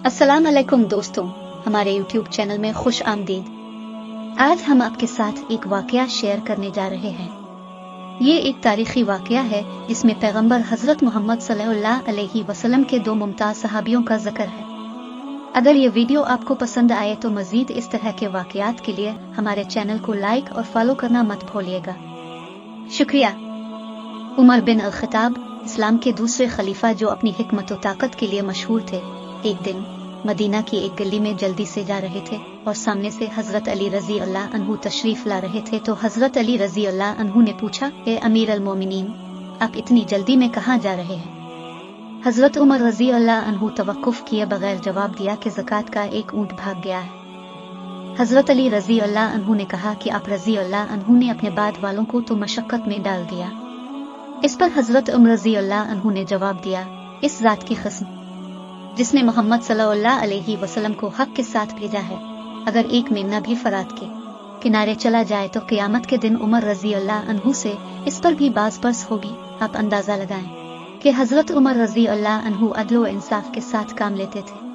अस्सलाम वालेकुम दोस्तों, हमारे YouTube चैनल में खुश आमदीद। आज हम आपके साथ एक वाकया शेयर करने जा रहे हैं। ये एक तारीखी वाकया है जिसमें पैगंबर हजरत मोहम्मद सल्लल्लाहु अलैहि वसल्लम के दो मुमताज सहाबियों का जिक्र है। अगर ये वीडियो आपको पसंद आए तो मजीद इस तरह के वाकयात के लिए हमारे चैनल को लाइक और फॉलो करना मत भूलिएगा। शुक्रिया। उमर बिन अल-खत्ताब, इस्लाम के दूसरे खलीफा जो अपनी हिकमत और ताकत के लिए मशहूर थे, एक दिन मदीना की एक गली में जल्दी से जा रहे थे और सामने से हजरत अली रजी अल्लाह अन्हु तशरीफ ला रहे थे। तो हजरत अली रजी अल्लाह अन्हु ने पूछा, ए अमीर अल मोमिनीन, आप इतनी जल्दी में कहाँ जा रहे हैं? हजरत उमर रजी अल्लाह अन्हु तवक्कुफ किए बगैर जवाब दिया कि ज़कात का एक ऊंट भाग गया है। हजरत अली रजी अल्लाह अन्हु ने कहा कि आप रजी अल्लाह अन्हु ने अपने बाद वालों को तो मशक्कत में डाल दिया। इस पर हजरत उमर रजी अल्लाह अन्हु ने जवाब दिया, इस जात की कसम जिसने मोहम्मद सल्लल्लाहु अलैहि वसल्लम को हक के साथ भेजा है, अगर एक मेमना भी फरात के किनारे चला जाए तो क़यामत के दिन उमर रजी अल्लाह अन्हु से इस पर भी बाज़ पर्स होगी। आप अंदाजा लगाएं कि हजरत उमर रजी अल्लाह अन्हु अदल व इंसाफ के साथ काम लेते थे।